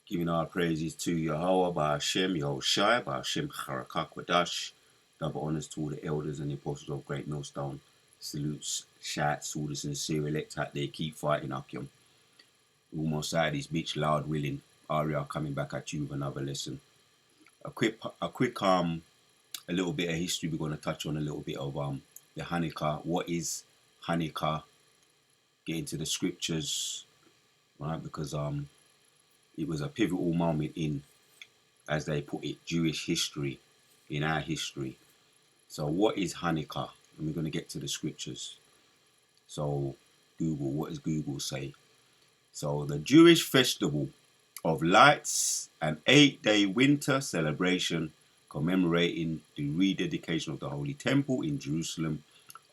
Giving our praises to Yahweh, Ba'ashem, Yahushai, Ba'ashem, Charakat, double honors to all the elders and the apostles of Great Millstone. Salutes, shouts, all the sincere elect out there, keep fighting, Akim. Almost out of this bitch, loud willing. Aria coming back at you with another lesson. A quick, a little bit of history. We're going to touch on a little bit of the Hanukkah. What is Hanukkah? Get into the scriptures, right? Because it was a pivotal moment in, as they put it, Jewish history, in our history. So what is Hanukkah? And we're going to get to the scriptures. So Google, what does Google say? So the Jewish festival of lights, an 8-day winter celebration commemorating the rededication of the Holy Temple in Jerusalem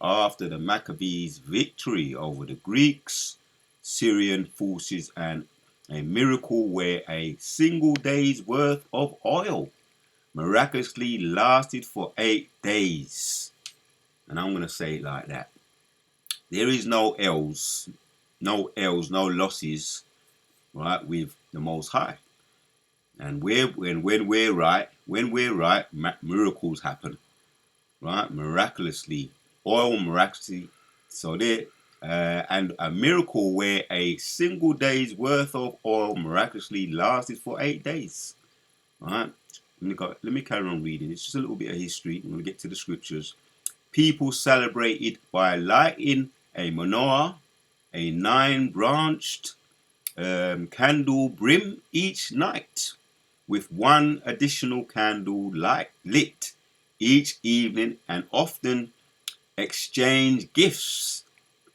after the Maccabees' victory over the Greeks, Syrian forces, and a miracle where a single day's worth of oil miraculously lasted for 8 days. And I'm going to say it like that. There is no L's, no losses, right, with the Most High. And when we're right, miracles happen, right? Miraculously, oil miraculously. So there, and a miracle where a single day's worth of oil miraculously lasted for 8 days. All right, let me carry on reading. It's just a little bit of history. I'm going to get to the scriptures. People celebrated by lighting a menorah, a 9-branched candle brim each night, with one additional candle lit each evening, and often exchange gifts,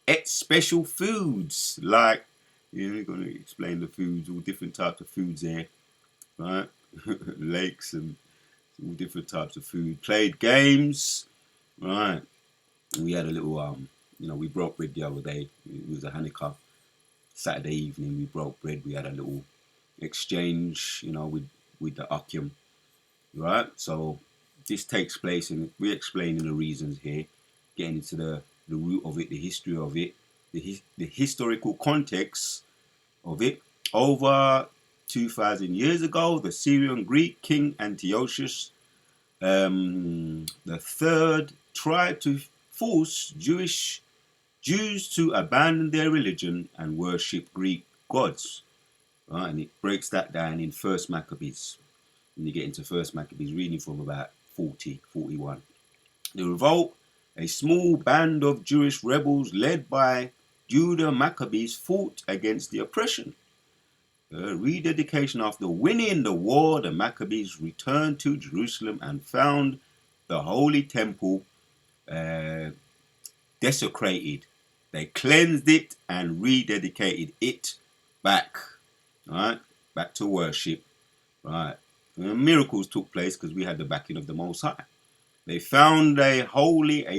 ate special foods like, we're going to explain the foods, all different types of foods there, right? Lakes and all different types of food. Played games, right? And we had a little, we broke bread the other day. It was a Hanukkah Saturday evening. We broke bread. We had a little exchange, with the Akim, right? So this takes place, and we're explaining the reasons here, getting into the root of it, the history of it, the historical context of it. Over 2,000 years ago, the Syrian Greek king Antiochus the third tried to force Jews to abandon their religion and worship Greek gods. Right? And it breaks that down in First Maccabees. When you get into First Maccabees, reading from about 41. The revolt, a small band of Jewish rebels led by Judah Maccabees, fought against the oppression. Rededication. After winning the war, the Maccabees returned to Jerusalem and found the Holy Temple desecrated. They cleansed it and rededicated it back, right? Back to worship, right? And miracles took place because we had the backing of the Most High. They found a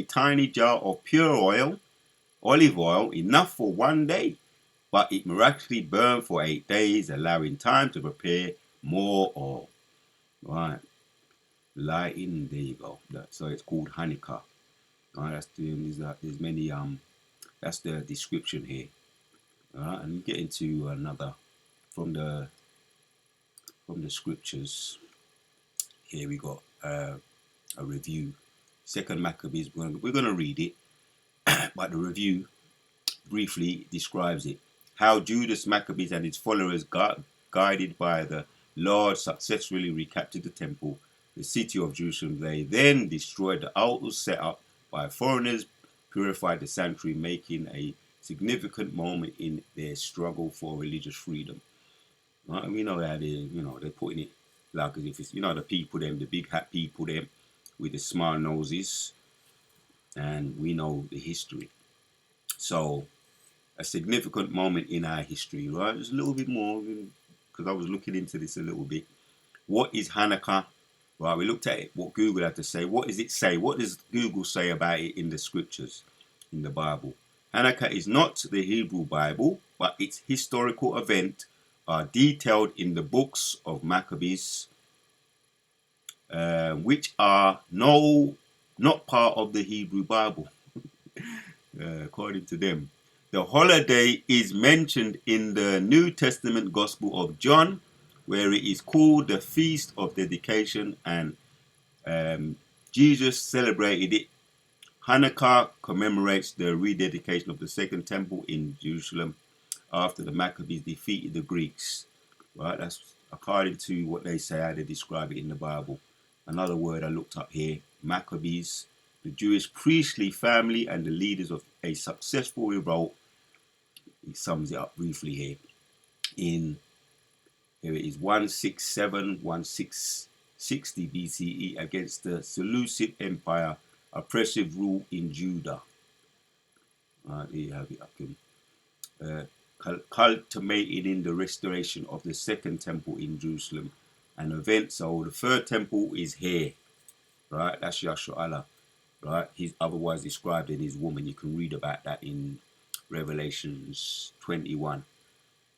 tiny jar of pure oil, olive oil, enough for 1 day, but it miraculously burned for 8 days, allowing time to prepare more oil. Right, lighting. There you go. So it's called Hanukkah. Right, there's many That's the description here. All right, and we get into another from the scriptures. Here we got a review. Second Maccabees. We're going to read it, but the review briefly describes it. How Judas Maccabees and his followers, guided by the Lord, successfully recaptured the temple, the city of Jerusalem. They then destroyed the altars set up by foreigners, purified the sanctuary, making a significant moment in their struggle for religious freedom. Right? We know how they're putting it like as if it's, the people them, the big hat people them, with the small noses, and we know the history. So, a significant moment in our history, right? Just a little bit more, because I was looking into this a little bit. What is Hanukkah? Right, we looked at it, what Google had to say. What does it say? What does Google say about it in the scriptures, in the Bible? Hanukkah is not the Hebrew Bible, but its historical event are detailed in the books of Maccabees, which are not part of the Hebrew Bible, according to them. The holiday is mentioned in the New Testament Gospel of John, where it is called the Feast of Dedication, and Jesus celebrated it. Hanukkah commemorates the rededication of the Second Temple in Jerusalem after the Maccabees defeated the Greeks. Right, that's according to what they say, how they describe it in the Bible. Another word I looked up here, Maccabees, the Jewish priestly family and the leaders of a successful revolt. He sums it up briefly here. Here it is 167, 1660 BCE against the Seleucid Empire, oppressive rule in Judah. There you have it. Culminating in the restoration of the Second Temple in Jerusalem, an event. So the Third Temple is here, right? That's Yahshua, right? He's otherwise described in his woman. You can read about that in Revelations 21,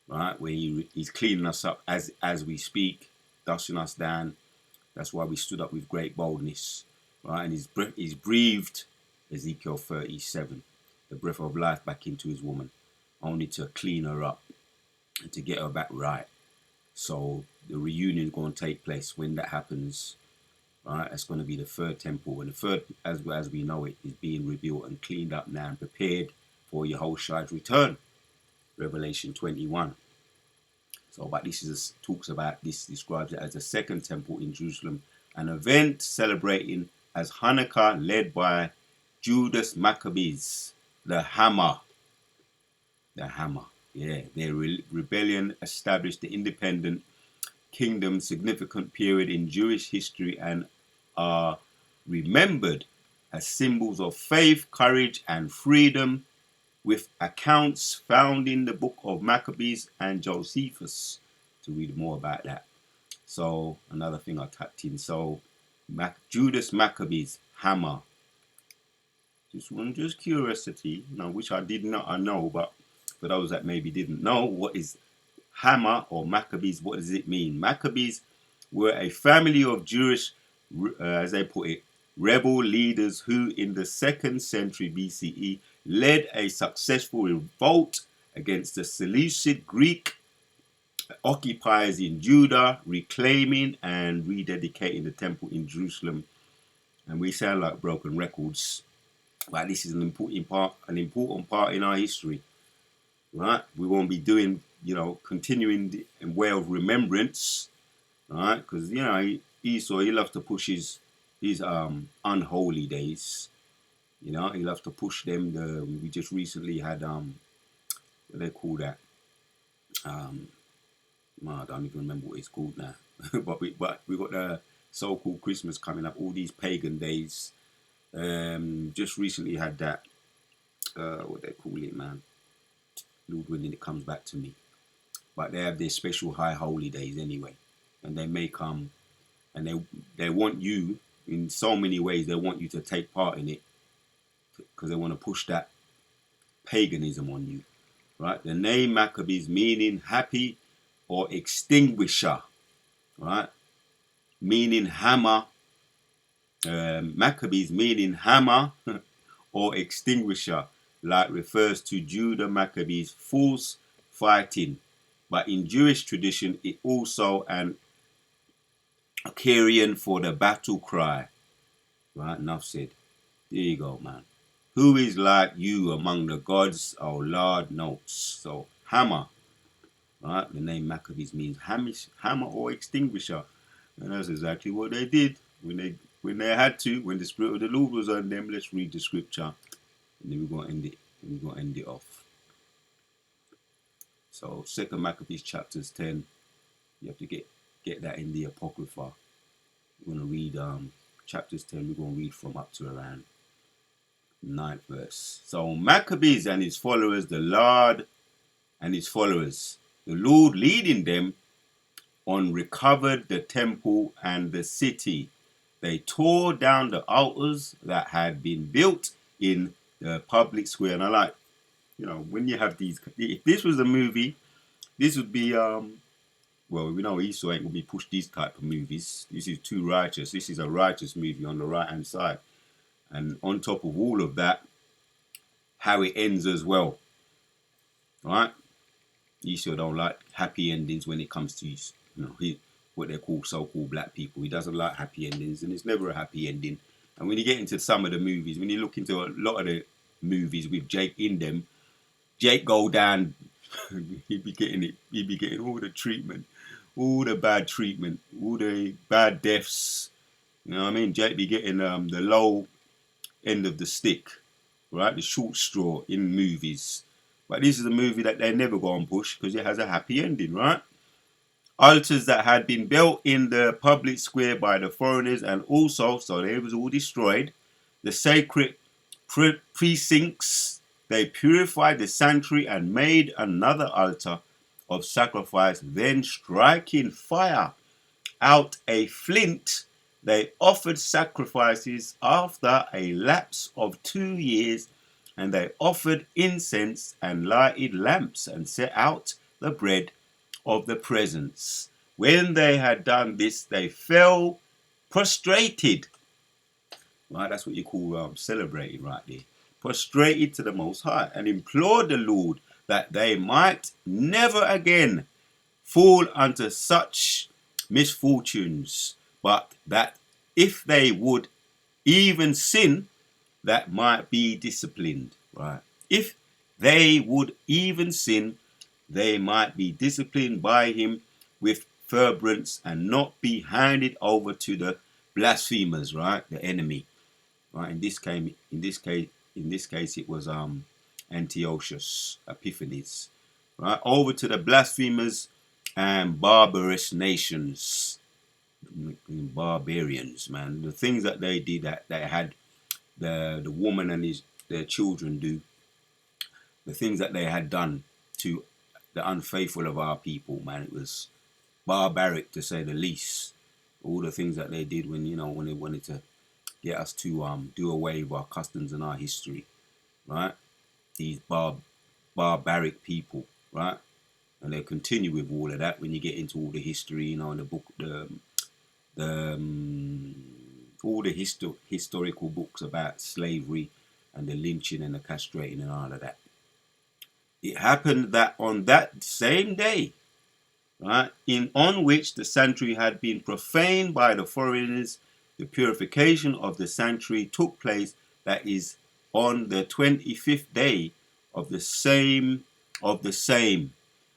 right? Where he's cleaning us up as we speak, dusting us down. That's why we stood up with great boldness, right? And he's breathed, Ezekiel 37, the breath of life back into his woman, only to clean her up and to get her back right. So the reunion is going to take place. When that happens, right, it's going to be the Third Temple. And the third, as we know it, is being rebuilt and cleaned up now and prepared for Yahushua's return. Revelation 21. So, but this describes it as the Second Temple in Jerusalem, an event celebrating as Hanukkah led by Judas Maccabees, the Hammer. The Hammer, yeah. Their rebellion established the independent kingdom, significant period in Jewish history, and are remembered as symbols of faith, courage, and freedom, with accounts found in the book of Maccabees and Josephus to read more about that. So another thing I tapped in. So Judas Maccabees, Hammer. Just curiosity, which I did not know, but for those that maybe didn't know, what is Hammer or Maccabees? What does it mean? Maccabees were a family of Jewish, as they put it, rebel leaders who in the 2nd century BCE led a successful revolt against the Seleucid Greek occupiers in Judah, reclaiming and rededicating the temple in Jerusalem. And we sound like broken records, but this is an important part in our history, right? We won't be doing, continuing the way of remembrance, right? Because Esau, he loves to push his unholy days. He loves to push them. We just recently had what do they call that? I don't even remember what it's called now. but we got the so-called Christmas coming up. All these pagan days. Just recently had that. What they call it, man? Lord willing, it comes back to me. But they have their special high holy days anyway, and they may come, and they want you in so many ways. They want you to take part in it because they want to push that paganism on you, right? The name Maccabees meaning happy or extinguisher, right? Meaning hammer. Maccabees meaning hammer or extinguisher, like refers to Judah Maccabees' false fighting. But in Jewish tradition, it also an carrion for the battle cry. Right, enough said. There you go, man. Who is like you among the gods? Oh Lord notes. So hammer, right? The name Maccabees means hammer or extinguisher, and that's exactly what they did when they had to. When the Spirit of the Lord was on them. Let's read the scripture, and then we're gonna end it. And we're gonna end it off. So 2 Maccabees chapters 10. You have to get that in the Apocrypha. We're gonna read chapters 10. We're gonna read from up to around 9th verse. So Maccabees and his followers, the Lord leading them on, recovered the temple and the city. They tore down the altars that had been built in the public square. And I like, when you have these, if this was a movie, this would be well, we know Esau ain't gonna be pushed these type of movies. This is too righteous. This is a righteous movie on the right hand side. And on top of all of that, how it ends as well. Right? Esau don't like happy endings when it comes to You know, what they call so-called black people. He doesn't like happy endings, and it's never a happy ending. And when you get into some of the movies, when you look into a lot of the movies with Jake in them, Jake go down, he'd be getting it. He'd be getting all the treatment, all the bad treatment, all the bad deaths. You know what I mean? Jake be getting the low end of the stick, right? The short straw in movies. But this is a movie that they never go and push because it has a happy ending, right? Altars that had been built in the public square by the foreigners, and also, so they was all destroyed, the sacred precincts, they purified the sanctuary and made another altar of sacrifice. Then striking fire out a flint, they offered sacrifices after a lapse of 2 years, and they offered incense and lighted lamps and set out the bread of the presence. When they had done this, they fell prostrated. Right, that's what you call celebrating right there. Prostrated to the Most High and implored the Lord that they might never again fall unto such misfortunes, but that if they would even sin, that might be disciplined. Right, if they would even sin, they might be disciplined by him with fervence and not be handed over to the blasphemers, right? The enemy, right? In this case, it was Antiochus Epiphanes, right? Over to the blasphemers and barbarous nations, barbarians, man. The things that they did, that they had the woman and their children do, the things that they had done to the unfaithful of our people, man. It was barbaric to say the least. All the things that they did when they wanted to get us to do away with our customs and our history, right? These barbaric people, right? And they continue with all of that when you get into all the history, in the book, all the historical books about slavery and the lynching and the castrating and all of that. It happened that on that same day, right, on which the sanctuary had been profaned by the foreigners, the purification of the sanctuary took place. That is on the 25th day of the same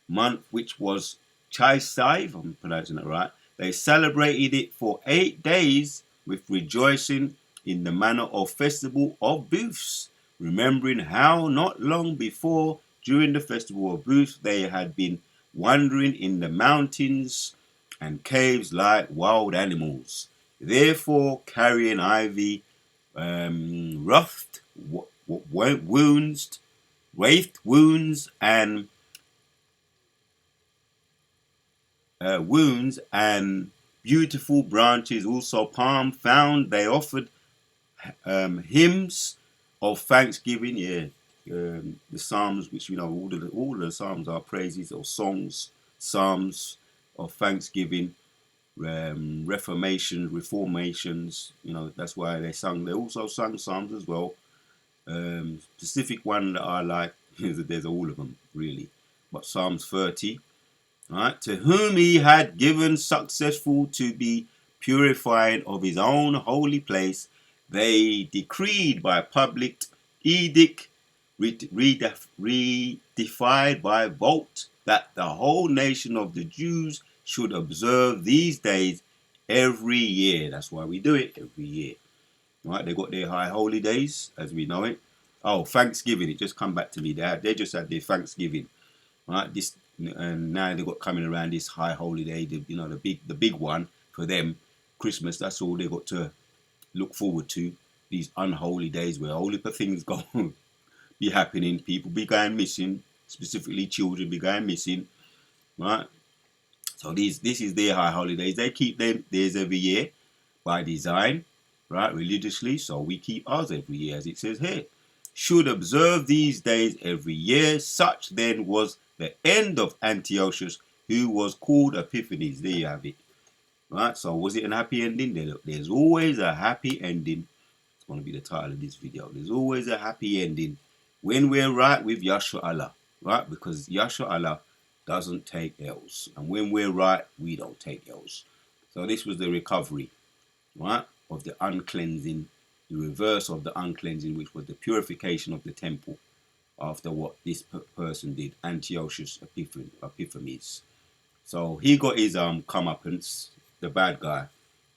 month, which was Chislev, I'm pronouncing it right. They celebrated it for 8 days with rejoicing in the manner of festival of booths, remembering how not long before, during the festival of booths, they had been wandering in the mountains and caves like wild animals, therefore carrying ivy, wounds, and beautiful branches, also palm found. They offered hymns of thanksgiving. The Psalms, which all the Psalms are praises or songs, Psalms of thanksgiving, reformations. That's why they sung. They also sung Psalms as well. Specific one that I like is that there's all of them really, but Psalms 30. Right, to whom he had given successful to be purified of his own holy place, they decreed by public edict, redefied by vote, that the whole nation of the Jews should observe these days every year. That's why we do it every year. Right, they got their high holy days as we know it. Oh, Thanksgiving, it just come back to me. They just had their Thanksgiving. Right, and now they've got coming around this high holy day, the big one for them, Christmas. That's all they got to look forward to. These unholy days where all the things go be happening, people be going missing, specifically children be going missing, right? So this is their high holidays. They keep them theirs every year by design, right? Religiously, so we keep ours every year, as it says here. Should observe these days every year. Such then was the end of Antiochus, who was called Epiphanes. There you have it. Right, so was it a happy ending? There's always a happy ending. It's going to be the title of this video. There's always a happy ending when we're right with Yahshua Allah. Right, because Yahshua Allah doesn't take L's. And when we're right, we don't take L's. So this was the recovery, right, of the uncleansing, the reverse of the uncleansing, which was the purification of the temple after what this person did, Antiochus Epiphanes. So he got his comeuppance, the bad guy.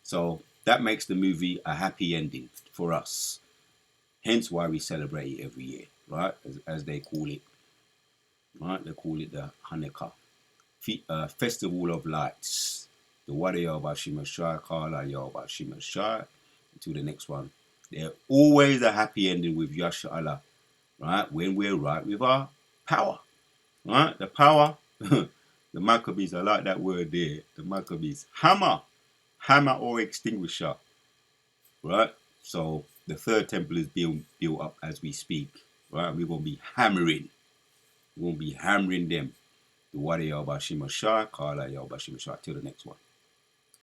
So that makes the movie a happy ending for us. Hence why we celebrate it every year, right? As they call it, right? They call it the Hanukkah Festival of Lights. The Wadi Yahweh Shai, Kala Yahweh Shai. Until the next one. They're always a happy ending with Yasha Allah, right? When we're right with our power, right? The power, the Maccabees, I like that word there. The Maccabees, hammer or extinguisher, right? So the third temple is being built up as we speak, right? We're going to be hammering. We're going to be hammering them. The Wadi Yahweh Shai, Kala Yahweh Shai. Till the next one.